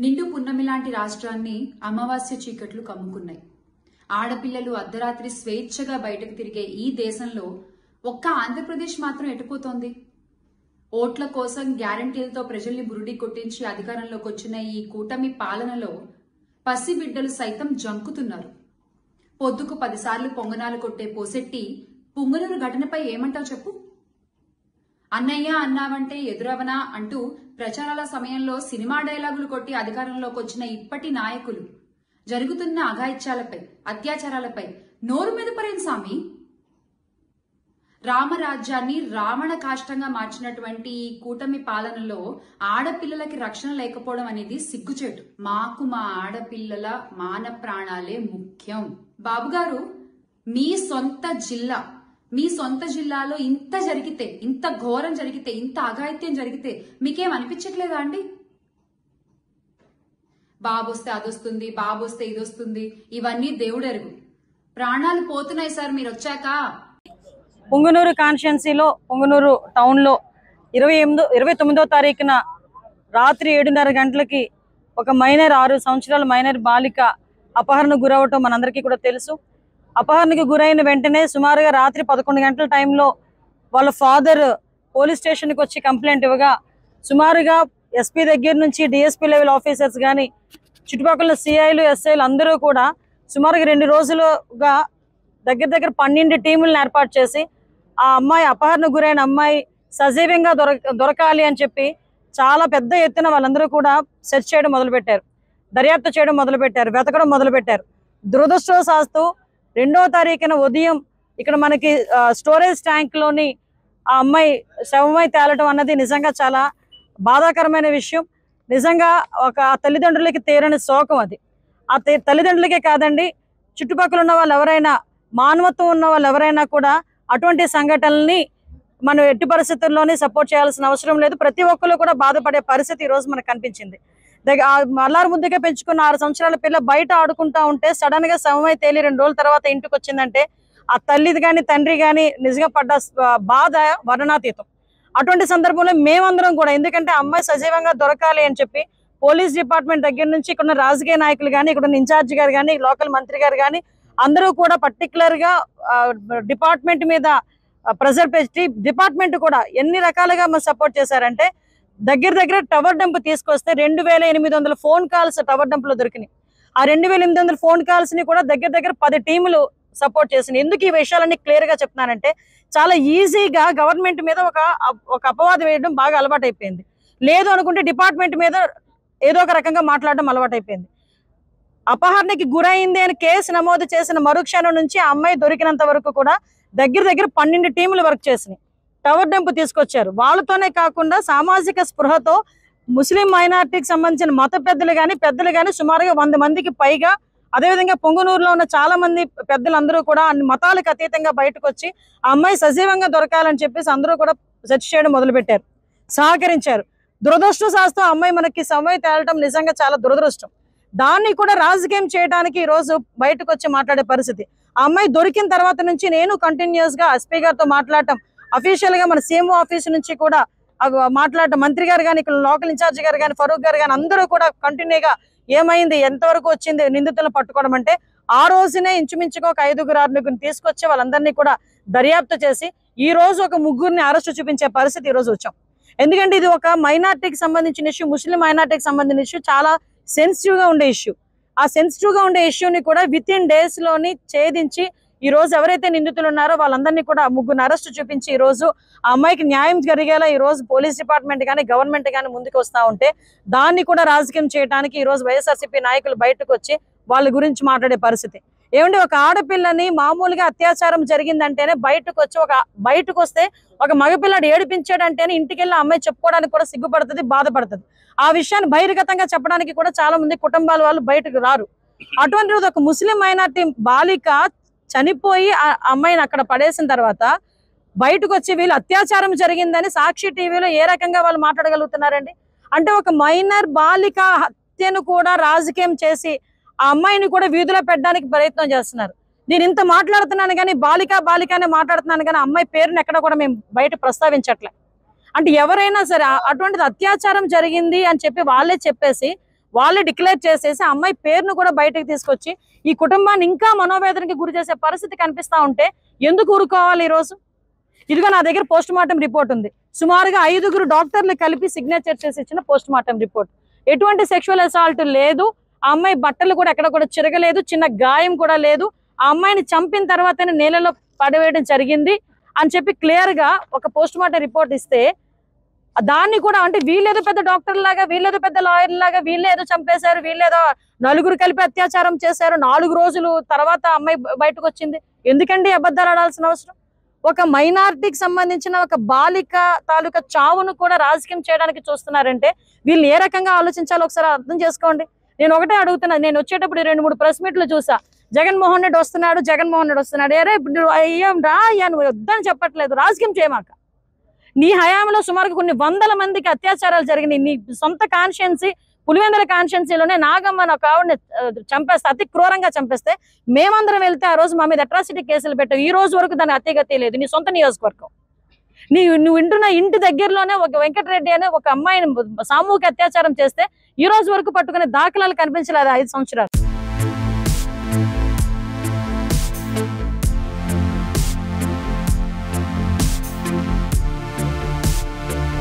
నిండు పున్నమి లాంటి రాష్ట్రాన్ని అమావాస్య చీకట్లు కమ్ముకున్నాయి. ఆడపిల్లలు అర్ధరాత్రి స్వేచ్ఛగా బయటకు తిరిగే ఈ దేశంలో ఒక్క ఆంధ్రప్రదేశ్ మాత్రం ఎటుపోతోంది. ఓట్ల కోసం గ్యారంటీలతో ప్రజల్ని బురుడి కొట్టించి అధికారంలోకి వచ్చిన ఈ కూటమి పాలనలో పసిబిడ్డలు సైతం జంకుతున్నారు. పొద్దుకు 10 సార్లు పొంగనాలు కొట్టే పోసెట్టి పుంగనూరు ఘటనపై ఏమంటావు చెప్పు. అన్నయ్య అన్నావంటే ఎదురవనా అంటూ ప్రచారాల సమయంలో సినిమా డైలాగులు కొట్టి అధికారంలోకి వచ్చిన ఇప్పటి నాయకులు జరుగుతున్న అఘాయిత్యాలపై, అత్యాచారాలపై నోరు మెదపరేం సామి. రామరాజ్యాన్ని రావణ కాష్టంగా మార్చినటువంటి ఈ కూటమి పాలనలో ఆడపిల్లలకి రక్షణ లేకపోవడం అనేది సిగ్గుచేటు. మాకు మా ఆడపిల్లల మాన ప్రాణాలే ముఖ్యం. బాబుగారు, మీ సొంత జిల్లాలో ఇంత జరిగితే, ఇంత ఘోరం జరిగితే, ఇంత అఘాయిత్యం జరిగితే మీకేం అనిపించట్లేదా అండి? బాబొస్తే అదొస్తుంది, బాబొస్తే ఇదొస్తుంది, ఇవన్నీ దేవుడెరుగు. ప్రాణాలు పోతున్నాయి సార్ మీరు వచ్చాక. పొంగనూరు కాన్స్టిట్యున్సీలో పొంగనూరు టౌన్లో 29వ తారీఖున రాత్రి 7:30 గంటలకి ఒక మైనర్ 6 సంవత్సరాల మైనర్ బాలిక అపహరణకు గురవటం మనందరికీ కూడా తెలుసు. అపహరణకు గురైన వెంటనే సుమారుగా రాత్రి 11 గంటల టైంలో వాళ్ళ ఫాదర్ పోలీస్ స్టేషన్కి వచ్చి కంప్లైంట్ ఇవ్వగా సుమారుగా ఎస్పీ దగ్గర నుంచి డిఎస్పీ లెవెల్ ఆఫీసర్స్ కానీ చుట్టుపక్కల సిఐలు ఎస్ఐలు అందరూ కూడా సుమారుగా 2 రోజులుగా దగ్గర 12 టీములను ఏర్పాటు చేసి ఆ అమ్మాయి అపహరణకు గురైన అమ్మాయి సజీవంగా దొరకాలి అని చెప్పి చాలా పెద్ద ఎత్తున వాళ్ళందరూ కూడా సెర్చ్ చేయడం మొదలుపెట్టారు, దర్యాప్తు చేయడం మొదలుపెట్టారు, వెతకడం మొదలుపెట్టారు. దురదృష్టవశాత్తు 2వ తారీఖున ఉదయం ఇక్కడ మనకి స్టోరేజ్ ట్యాంక్లోని ఆ అమ్మాయి శవమై తేలటం అన్నది నిజంగా చాలా బాధాకరమైన విషయం. నిజంగా ఒక తల్లిదండ్రులకి తీరని శోకం అది. ఆ తల్లిదండ్రులకే కాదండి, చుట్టుపక్కల ఉన్న వాళ్ళు ఎవరైనా, మానవత్వం ఉన్న వాళ్ళు ఎవరైనా కూడా అటువంటి సంఘటనల్ని మనం ఎట్టి పరిస్థితుల్లోనే సపోర్ట్ చేయాల్సిన అవసరం లేదు. ప్రతి ఒక్కరు కూడా బాధపడే పరిస్థితి ఈరోజు మనకు కనిపించింది. అల్లారు ముద్దుగా పెంచుకున్న 6 సంవత్సరాల పిల్ల బయట ఆడుకుంటా ఉంటే సడన్ గా శవమై తేలి 2 రోజుల తర్వాత ఇంటికి వచ్చిందంటే ఆ తల్లిది కానీ తండ్రి కానీ నిజంగా పడ్డ బాధ వర్ణనాతీతం. అటువంటి సందర్భంలో మేమందరం కూడా, ఎందుకంటే అమ్మాయి సజీవంగా దొరకాలి అని చెప్పి పోలీస్ డిపార్ట్మెంట్ దగ్గర నుంచి ఇక్కడ రాజకీయ నాయకులు కానీ, ఇక్కడ ఇన్ఛార్జ్ గారు కానీ, లోకల్ మంత్రి గారు కానీ అందరూ కూడా పర్టికులర్ గా డిపార్ట్మెంట్ మీద ప్రెజర్ పెట్టి డిపార్ట్మెంట్ కూడా ఎన్ని రకాలుగా మనం సపోర్ట్ చేశారంటే దగ్గర టవర్ డంప్ తీసుకొస్తే 2800 ఫోన్ కాల్స్ టవర్ డంప్ లో దొరికినాయి. ఆ 2800 ఫోన్ కాల్స్ ని కూడా దగ్గర 10 టీములు సపోర్ట్ చేసినాయి. ఎందుకు ఈ విషయాలన్నీ క్లియర్ గా చెప్తున్నానంటే చాలా ఈజీగా గవర్నమెంట్ మీద ఒక అపవాదం వేయడం బాగా అలవాటు అయిపోయింది. లేదు అనుకుంటే డిపార్ట్మెంట్ మీద ఏదో ఒక రకంగా మాట్లాడడం అలవాటు అయిపోయింది. అపహరణకి గురైంది అని కేసు నమోదు చేసిన మరుక్షణం నుంచి ఆ అమ్మాయి దొరికినంత వరకు కూడా దగ్గర 12 టీములు వర్క్ చేసినాయి. టవర్ డంప్ తీసుకొచ్చారు. వాళ్ళతోనే కాకుండా సామాజిక స్పృహతో ముస్లిం మైనార్టీకి సంబంధించిన మత పెద్దలు కానీ సుమారుగా 100 మందికి పైగా, అదేవిధంగా పొంగనూరులో ఉన్న చాలా మంది పెద్దలందరూ కూడా అన్ని మతాలకు అతీతంగా బయటకు వచ్చి ఆ అమ్మాయి సజీవంగా దొరకాలని చెప్పేసి అందరూ కూడా సెర్చ్ చేయడం మొదలుపెట్టారు, సహకరించారు. దురదృష్టవశాత్తు ఆ అమ్మాయి మనకి సమయం తేలటం నిజంగా చాలా దురదృష్టం. దాన్ని కూడా రాజకీయం చేయడానికి ఈ రోజు బయటకు వచ్చి మాట్లాడే పరిస్థితి. ఆ అమ్మాయి దొరికిన తర్వాత నుంచి నేను కంటిన్యూస్ గా ఎస్పీ గారితో మాట్లాడటం, అఫీషియల్ గా మన సీఎంఓ ఆఫీస్ నుంచి కూడా మాట్లాడటం, మంత్రి గారు కానీ, ఇక్కడ లోకల్ ఇన్ఛార్జ్ గారు కానీ, ఫరూక్ గారు కానీ అందరూ కూడా కంటిన్యూగా ఏమైంది, ఎంతవరకు వచ్చింది నిందితులను పట్టుకోవడం అంటే ఆ రోజునే ఇంచుమించుగా ఒక 5-6 తీసుకొచ్చి వాళ్ళందరినీ కూడా దర్యాప్తు చేసి ఈ రోజు ఒక 3 అరెస్టు చూపించే పరిస్థితి ఈ రోజు వచ్చాం. ఎందుకంటే ఇది ఒక మైనార్టీకి సంబంధించిన ఇష్యూ, ముస్లిం మైనార్టీకి సంబంధించిన ఇష్యూ, చాలా సెన్సిటివ్ గా ఉండే ఇష్యూ. ఆ సెన్సిటివ్ గా ఉండే ఇష్యూని కూడా వితిన్ డేస్ లోని ఛేదించి ఈ రోజు ఎవరైతే నిందితులు ఉన్నారో వాళ్ళందరినీ కూడా 3 అరెస్టు చూపించి ఈ రోజు ఆ అమ్మాయికి న్యాయం జరిగేలా ఈ రోజు పోలీస్ డిపార్ట్మెంట్ కానీ, గవర్నమెంట్ కానీ ముందుకు వస్తా ఉంటే దాన్ని కూడా రాజకీయం చేయడానికి ఈ రోజు వైఎస్ఆర్సీపీ నాయకులు బయటకు వచ్చి వాళ్ళ గురించి మాట్లాడే పరిస్థితి. ఏమంటే ఒక ఆడపిల్లని మామూలుగా అత్యాచారం జరిగిందంటేనే బయటకు వస్తే ఒక మగపిల్లాడు ఏడిపించాడంటేనే ఇంటికి వెళ్ళి అమ్మాయి చెప్పుకోవడానికి కూడా సిగ్గుపడుతుంది, బాధపడుతుంది. ఆ విషయాన్ని బహిర్గతంగా చెప్పడానికి కూడా చాలా మంది కుటుంబాల వాళ్ళు బయటకు రారు. అటువంటి రోజు ఒక ముస్లిం మైనార్టీ బాలిక చనిపోయి ఆ అమ్మాయిని అక్కడ పడేసిన తర్వాత బయటకు వచ్చి వీళ్ళు అత్యాచారం జరిగిందని సాక్షి టీవీలో ఏ రకంగా వాళ్ళు మాట్లాడగలుగుతున్నారండి? అంటే ఒక మైనర్ బాలిక హత్యను కూడా రాజకీయం చేసి ఆ అమ్మాయిని కూడా వీధిలో పెట్టడానికి ప్రయత్నం చేస్తున్నారు. నేను ఇంత మాట్లాడుతున్నాను కానీ బాలికనే మాట్లాడుతున్నాను కానీ అమ్మాయి పేరుని ఎక్కడ కూడా మేము బయట ప్రస్తావించట్లే. అంటే ఎవరైనా సరే అటువంటిది అత్యాచారం జరిగింది అని చెప్పి వాళ్ళే చెప్పేసి వాళ్ళే డిక్లేర్ చేసేసి ఆ అమ్మాయి పేరును కూడా బయటకు తీసుకొచ్చి ఈ కుటుంబాన్ని ఇంకా మనోవేదనకి గురి చేసే పరిస్థితి కనిపిస్తా ఉంటే ఎందుకు ఊరుకోవాలి ఈ రోజు? ఇదిగో నా దగ్గర పోస్ట్ మార్టం రిపోర్ట్ ఉంది. సుమారుగా 5గురు డాక్టర్లు కలిపి సిగ్నేచర్ చేసి ఇచ్చిన పోస్ట్ మార్టం రిపోర్ట్. ఎటువంటి సెక్షువల్ అసాల్ట్ లేదు, ఆ అమ్మాయి బట్టలు కూడా ఎక్కడ కూడా చిరగలేదు, చిన్న గాయం కూడా లేదు, ఆ అమ్మాయిని చంపిన తర్వాతనే నేలలో పడవేయడం జరిగింది అని చెప్పి క్లియర్ గా ఒక పోస్ట్ మార్టం రిపోర్ట్ ఇస్తే దాన్ని కూడా అంటే వీళ్ళేదో పెద్ద డాక్టర్ లాగా, వీళ్ళేదో పెద్ద లాయర్ లాగా, వీళ్ళేదో చంపేశారు, వీళ్ళేదో 4 కలిపి అత్యాచారం చేశారు, 4 రోజులు తర్వాత అమ్మాయి బయటకు వచ్చింది. ఎందుకండి అబద్ధాలు ఆడాల్సిన అవసరం? ఒక మైనారిటీకి సంబంధించిన ఒక బాలిక తాలూకా చావును కూడా రాజకీయం చేయడానికి చూస్తున్నారంటే వీళ్ళు ఏ రకంగా ఆలోచించాలో ఒకసారి అర్థం చేసుకోండి. నేను ఒకటే అడుగుతున్నా, నేను వచ్చేటప్పుడు 2-3 ప్రెస్ మీట్లు చూసా, జగన్మోహన్ రెడ్డి వస్తున్నాడు, జగన్మోహన్ రెడ్డి వస్తున్నాడు. అరే అయ్యాం రా అయ్యా, నువ్వు వద్దని చెప్పట్లేదు, రాజకీయం చేయమాక. నీ హయాంలో సుమారుగా కొన్ని 100 మందికి అత్యాచారాలు జరిగినాయి. నీ సొంత కాన్షియన్సీ పులివెందుల కాన్షియన్సీలోనే నాగమ్మ ఒక ఆవిడని చంపేస్తే, అతి క్రూరంగా చంపేస్తే మేమందరం వెళ్తే ఆ రోజు మా మీద అట్రాసిటీ కేసులు పెట్టావు. ఈ రోజు వరకు దాని అతిగతి లేదు. నీ సొంత నియోజకవర్గం, నువ్వు ఇంటున్న ఇంటి దగ్గరలోనే ఒక వెంకటరెడ్డి అనే ఒక అమ్మాయిని సామూహిక అత్యాచారం చేస్తే ఈ రోజు వరకు పట్టుకునే దాఖలాలు కనిపించలేదు 5 సంవత్సరాలు.